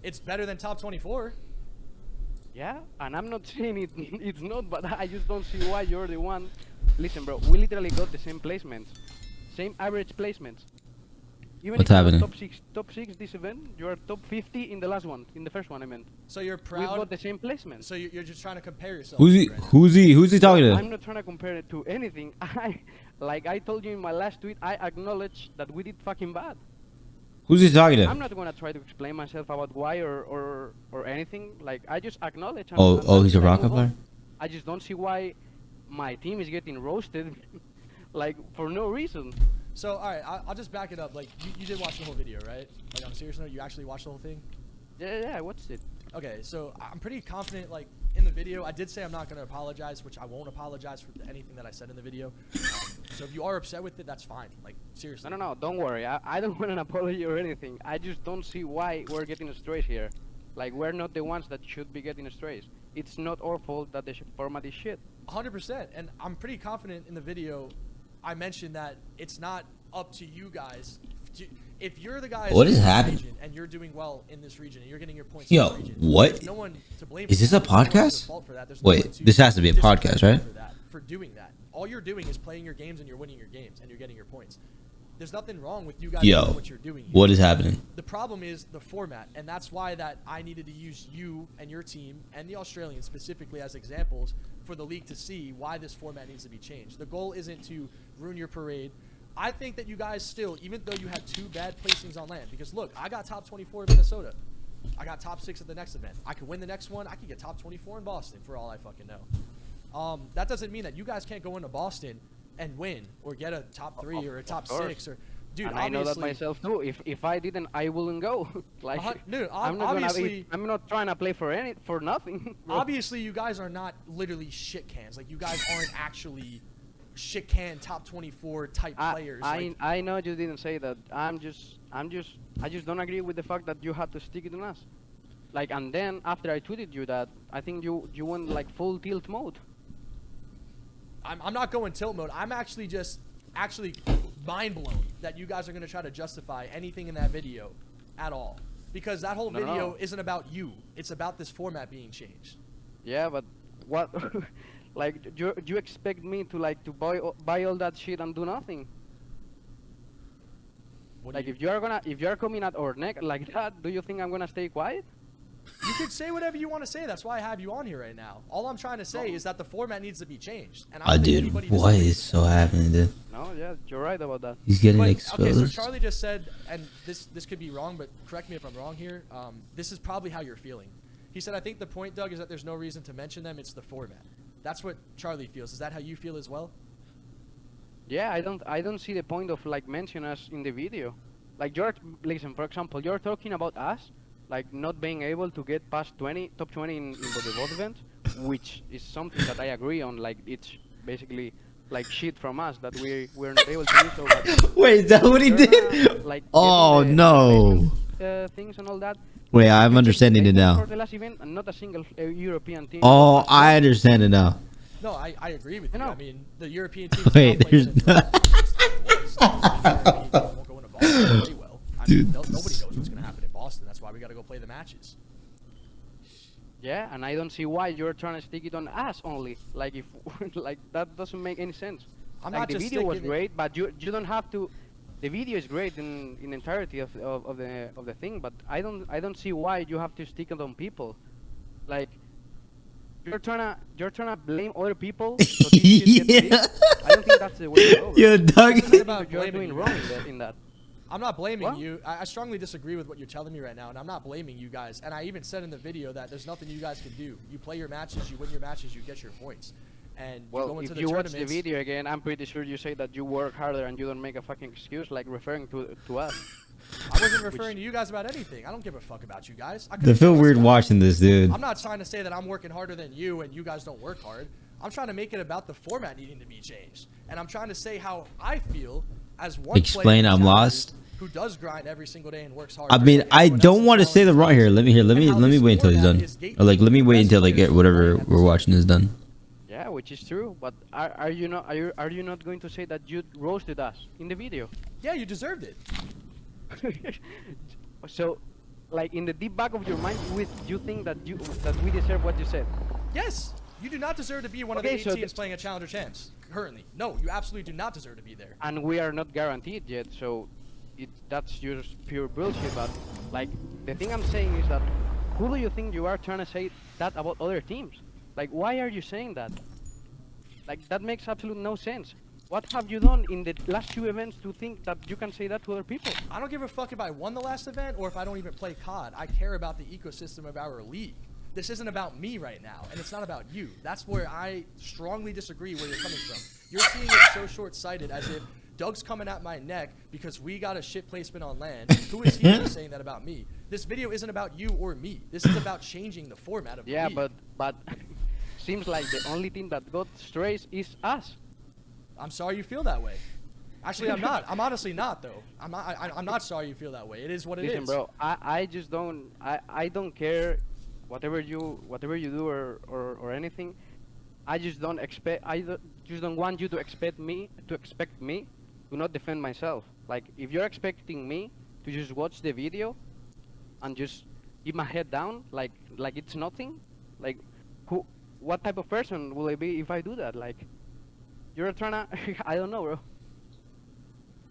It's better than top 24. Yeah, and I'm not saying it's not, but I just don't see why you're the one. Listen, bro, we literally got the same placements, same average placements. Even What's if happening? you're top six this event, you are top 50 in the last one, in the first one I meant. So you're proud. We've got the same placement. So you're just trying to compare yourself. Who's he talking to? I'm not trying to compare it to anything. Like I told you in my last tweet, I acknowledge that we did fucking bad. Who's he talking to? I'm not gonna try to explain myself about why or anything. Like I just acknowledge. Oh, he's a rocket player? I just don't see why my team is getting roasted, like for no reason. So all right, I'll just back it up. Like you did watch the whole video, right? Like on a serious note, you actually watched the whole thing? Yeah, I watched it. Okay, so I'm pretty confident. Like in the video, I did say I'm not gonna apologize, which I won't apologize for anything that I said in the video. So if you are upset with it, that's fine. Like seriously. No, don't worry. I don't want an apology or anything. I just don't see why we're getting strays here. Like we're not the ones that should be getting strays. It's not our fault that the format is shit. 100%, and I'm pretty confident in the video. I mentioned that it's not up to you guys. If you're the guys What is happening? And you're doing well in this region and you're getting your points Yo, in this region, what? there's no one to blame. Is this a podcast? Wait, this has to be a podcast, right? For doing that. All you're doing is playing your games and you're winning your games and you're getting your points. There's nothing wrong with you guys doing what you're doing here. What is happening? The problem is the format, and that's why that I needed to use you and your team and the Australians specifically as examples for the league to see why this format needs to be changed. The goal isn't to ruin your parade. I think that you guys still, even though you had 2 bad placings on land, because look, I got top 24 in Minnesota. I got top 6 at the next event. I could win the next one. I could get top 24 in Boston for all I fucking know. That doesn't mean that you guys can't go into Boston and win or get a top 3 or a top 6 or dude. And I know that myself too. If I didn't, I wouldn't go. Like dude, I'm not trying to play for nothing. Obviously, you guys are not literally shit cans. Like you guys aren't actually shit can top 24 type players. I know you didn't say that. I just don't agree with the fact that you had to stick it on us. Like, and then after I tweeted you that, I think you went like full tilt mode. I'm not going tilt mode. I'm actually mind blown that you guys are going to try to justify anything in that video at all. Because that whole video isn't about you. It's about this format being changed. Yeah, but what? Like, do you expect me to buy all that shit and do nothing? Like, if you're coming at our neck like that, do you think I'm gonna stay quiet? You could say whatever you want to say. That's why I have you on here right now. All I'm trying to say is that the format needs to be changed. And dude, what is so happening, dude? No, yeah, you're right about that. He's getting exposed. Okay, so Charlie just said, and this could be wrong, but correct me if I'm wrong here. This is probably how you're feeling. He said, I think the point, Doug, is that there's no reason to mention them. It's the format. That's what Charlie feels. Is that how you feel as well? Yeah, I don't see the point of like mentioning us in the video. Like listen, for example, you're talking about us, like not being able to get past top 20 in the both events, which is something that I agree on. Like it's basically like shit from us that we're not able to do so. But wait, is that what he did? Like, oh no. Things and all that. Wait, I'm understanding it now. For the last event, and not a single European team. Oh, I understand it now. No, I agree with you. I mean, the European team. Wait, there's won't go into Boston very well. I mean, nobody knows what's going to happen in Boston. That's why we got to go play the matches. Yeah, and I don't see why you're trying to stick it on us only. Like if like that doesn't make any sense. Like the video was great, but you don't have to. The video is great in entirety of the thing, but I don't see why you have to stick it on people. Like you're trying to blame other people. So this shit gets fixed. I don't think that's the way to go. Yo, Doug. You're doing wrong in that. I'm not blaming you. I strongly disagree with what you're telling me right now, and I'm not blaming you guys. And I even said in the video that there's nothing you guys can do. You play your matches, you win your matches, you get your points. And you go into if the you watch the video again, I'm pretty sure you say that you work harder and you don't make a fucking excuse like referring to us. I wasn't referring to you guys about anything. I don't give a fuck about you guys. I feel weird watching this, dude. I'm not trying to say that I'm working harder than you and you guys don't work hard. I'm trying to make it about the format needing to be changed. And I'm trying to say how I feel as one Explain player I'm lost. Who does grind every single day and works hard. I mean, I don't want to say the wrong here. Let me wait until he's done. Or like, let me wait until like whatever we're watching is done. Yeah, which is true. But are you not going to say that you roasted us in the video? Yeah, you deserved it. So like in the deep back of your mind, you think that we deserve what you said. Yes, you do not deserve to be one of the 8 teams playing a Challenger Champs currently. No, you absolutely do not deserve to be there. And we are not guaranteed yet, so that's just pure bullshit. But like the thing I'm saying is that who do you think you are trying to say that about other teams? Like, why are you saying that? Like, that makes absolute no sense. What have you done in the last 2 events to think that you can say that to other people? I don't give a fuck if I won the last event or if I don't even play COD. I care about the ecosystem of our league. This isn't about me right now, and it's not about you. That's where I strongly disagree where you're coming from. You're seeing it so short-sighted, as if Doug's coming at my neck because we got a shit placement on LAN. Who is he saying that about me? This video isn't about you or me. This is about changing the format of the league. Yeah, but seems like the only team that got strays is us. I'm sorry you feel that way. Actually, I'm not. I'm honestly not, though. I'm not sorry you feel that way. It is what it is. Listen, bro, I just don't. I don't care whatever you do or anything. I just don't expect. Just don't want you to expect me to not defend myself. Like, if you're expecting me to just watch the video and just keep my head down like it's nothing, like what type of person will I be if I do that? Like, you're trying to I don't know, bro.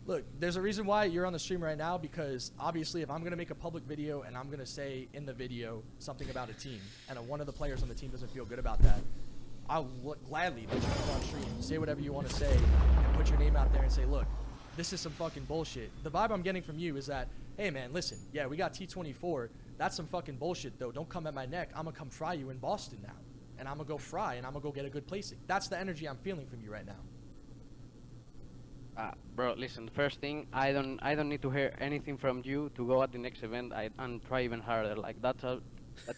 Look, there's a reason why you're on the stream right now, because obviously if I'm going to make a public video and I'm going to say in the video something about a team and one of the players on the team doesn't feel good about that, I'll gladly let you come on stream, say whatever you want to say, and put your name out there and say, look, this is some fucking bullshit. The vibe I'm getting from you is that, hey man, listen, yeah, we got T24. That's some fucking bullshit though. Don't come at my neck. I'm going to come fry you in Boston now. And I'm going to go fry and I'm going to go get a good placing. That's the energy I'm feeling from you right now. Bro, listen, first thing, I don't need to hear anything from you to go at the next event and try even harder. Like, that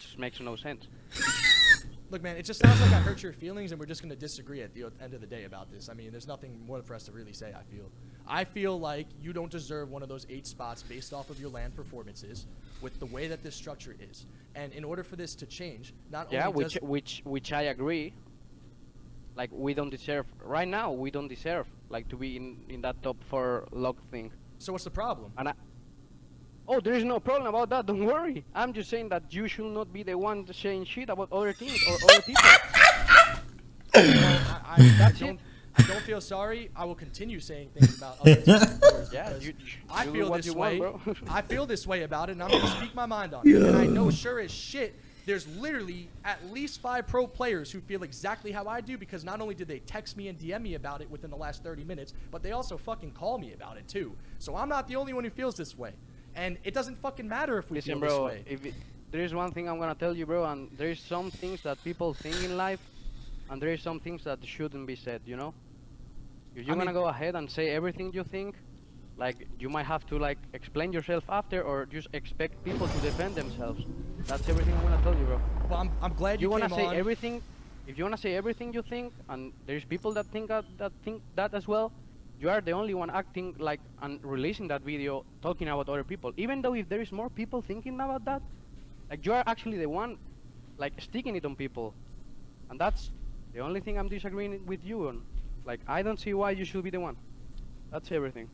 just makes no sense. Look, man, it just sounds like I hurt your feelings, and we're just going to disagree at the end of the day about this. I mean, there's nothing more for us to really say, I feel like you don't deserve one of those 8 spots based off of your LAN performances with the way that this structure is. And in order for this to change, not only does... which I agree. Like, we don't deserve, right now, we don't deserve, like, to be in that top 4 log thing. So what's the problem? And oh, there is no problem about that, don't worry. I'm just saying that you should not be the one saying shit about other teams or other people. I don't feel sorry. I will continue saying things about other teams. Yeah, I feel this way. I feel this way about it, and I'm going to speak my mind on it. And I know sure as shit, there's literally at least 5 pro players who feel exactly how I do, because not only did they text me and DM me about it within the last 30 minutes, but they also fucking call me about it too. So I'm not the only one who feels this way. And it doesn't fucking matter if we feel this way. There is one thing I'm gonna tell you, bro, and there is some things that people think in life, and there is some things that shouldn't be said, you know? If you're gonna go ahead and say everything you think, like, you might have to, like, explain yourself after, or just expect people to defend themselves. That's everything I'm gonna tell you, bro. Well, I'm glad you wanna came say on. everything. If you wanna say everything you think, and there's people that think that as well, you are the only one acting like and releasing that video talking about other people. Even though if there is more people thinking about that, like, you are actually the one, like, sticking it on people, and that's the only thing I'm disagreeing with you on. Like, I don't see why you should be the one. That's everything.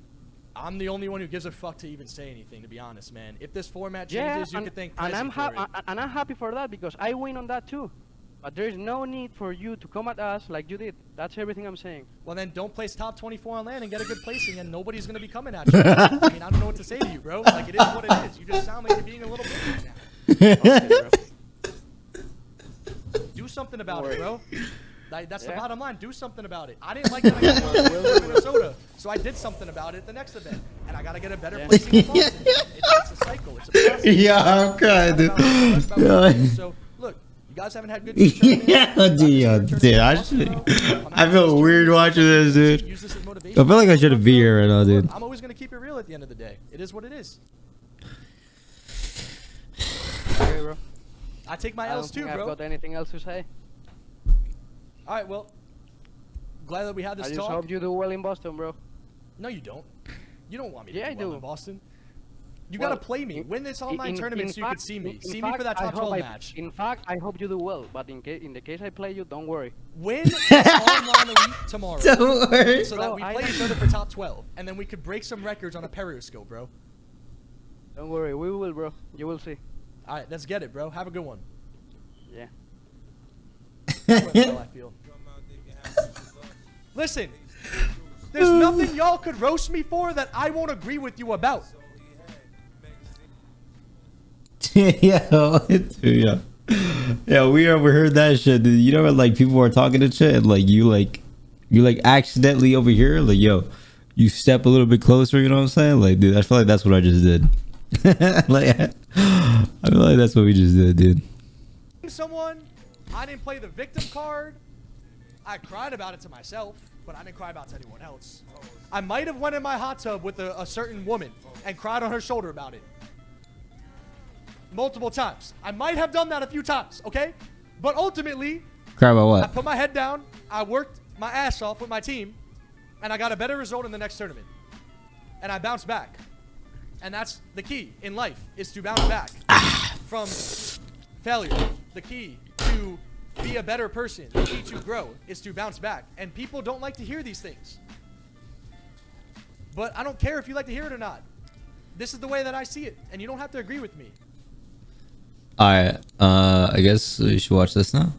I'm the only one who gives a fuck to even say anything, to be honest, man. If this format changes, you could thank Prezi for it. And I'm happy for that, because I win on that too. But there's no need for you to come at us like you did. That's everything I'm saying. Well, then don't place top 24 on LAN and get a good placing, and nobody's going to be coming at you. I mean, I don't know what to say to you, bro. Like, it is what it is. You just sound like you're being a little bitch right now. Okay, bro. Do something about it, bro. Like, that's the bottom line. Do something about it. I didn't like that I got to Minnesota, so I did something about it at the next event, and I got to get a better placing in Boston. It's a cycle. It's a process. Yeah, I'm crying, dude. So, look, you guys haven't had good yeah, dude, I feel weird watching this, dude. I feel like I shouldn't be here right now, dude. I'm always going to keep it real at the end of the day. It is what it is. Okay, bro. I take my L's too, bro. I've got anything else to say? All right, well, glad that we had this talk. I just hope you do well in Boston, bro. No, you don't. You don't want me to do well in Boston. You gotta play me. Win this online tournament so you can see me. See me for that top 12 match. In fact, I hope you do well, but in the case I play you, don't worry. Win this online elite tomorrow. Don't worry. So that we play each other for top 12, and then we could break some records on a periscope, bro. Don't worry, we will, bro. You will see. All right, let's get it, bro. Have a good one. Yeah. That's how I feel. Listen, there's nothing y'all could roast me for that I won't agree with you about. Yeah, yeah. Yeah, we overheard that shit, dude. You know when like people are talking and shit and like you accidentally over here, like yo, you step a little bit closer, you know what I'm saying? Like, dude, I feel like that's what I just did. Like I feel like that's what we just did, dude. Someone, I didn't play the victim card. I cried about it to myself, but I didn't cry about it to anyone else. I might have went in my hot tub with a certain woman and cried on her shoulder about it. Multiple times. I might have done that a few times, okay? But ultimately, Cry about what? I put my head down, I worked my ass off with my team, and I got a better result in the next tournament. And I bounced back. And that's the key in life, is to bounce back from failure. The key to be a better person, the key to grow, is to bounce back. And people don't like to hear these things. But I don't care if you like to hear it or not. This is the way that I see it, and you don't have to agree with me. Alright, I guess we should watch this now.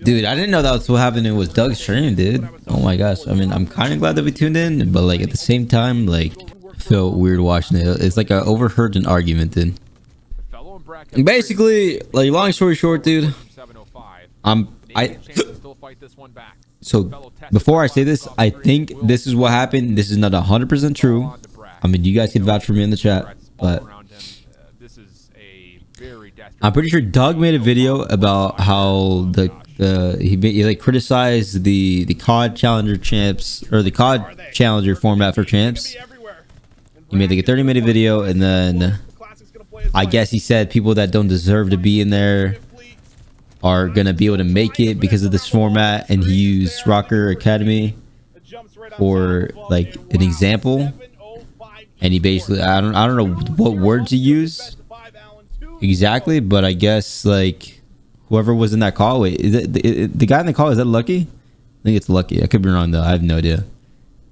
Dude, I didn't know that was what happening with Doug's stream, dude. Oh my gosh. I mean, I'm kind of glad that we tuned in, but like at the same time, like, felt weird watching it. It's like I overheard an argument, dude. And basically, like, long story short, dude, so before I say this, I think this is what happened. This is not 100% true. I mean, you guys can vouch for me in the chat, but I'm pretty sure Doug made a video about how he like criticized the COD Challenger champs, or the COD Challenger format for champs. He made like a 30-minute video, and then I guess he said people that don't deserve to be in there are gonna be able to make it because of this format, and he used Rocker Academy for like an example. And he basically, I don't know what words he used exactly, but I guess like whoever was in that call, wait, is it the guy in the call, is that Lucky? I think it's Lucky. I could be wrong though. I have no idea.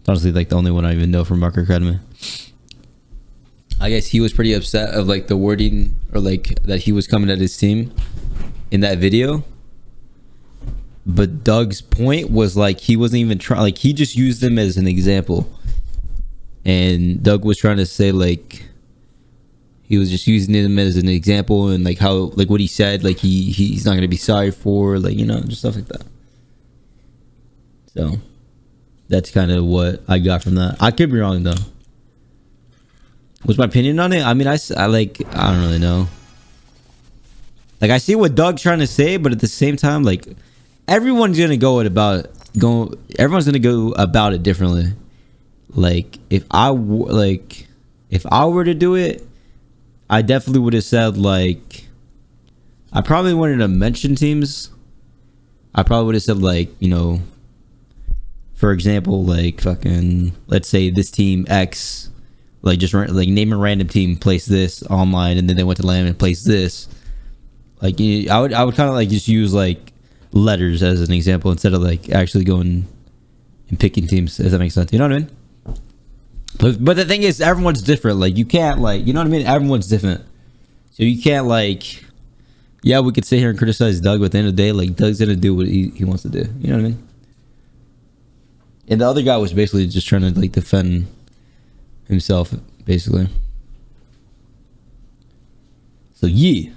It's honestly like the only one I even know from Rocker Academy. I guess he was pretty upset of like the wording, or like that he was coming at his team in that video. But Doug's point was like he wasn't even trying, like he just used them as an example. And Doug was trying to say like he was just using them as an example, and like how, like what he said, like he's not gonna be sorry for, like, you know, just stuff like that. So that's kind of what I got from that. I could be wrong though. What's my opinion on it? I mean, I like, I don't really know. Like, I see what Doug's trying to say, but at the same time, like, everyone's gonna everyone's gonna go about it differently. Like, if I were to do it, I definitely would have said, like, I probably wanted to mention teams. I probably would have said, like, you know, for example, like, fucking, let's say this team X, like, just like name a random team, place this online, and then they went to LAN and placed this. Like, I would kind of like just use like letters as an example instead of like actually going and picking teams. Does that make sense? You know what I mean? But the thing is, everyone's different. Like, you can't, like, you know what I mean? Everyone's different. So you can't, like, yeah, we could sit here and criticize Doug, but at the end of the day, like, Doug's gonna do what he wants to do. You know what I mean? And the other guy was basically just trying to, like, defend himself, basically. So, yeah.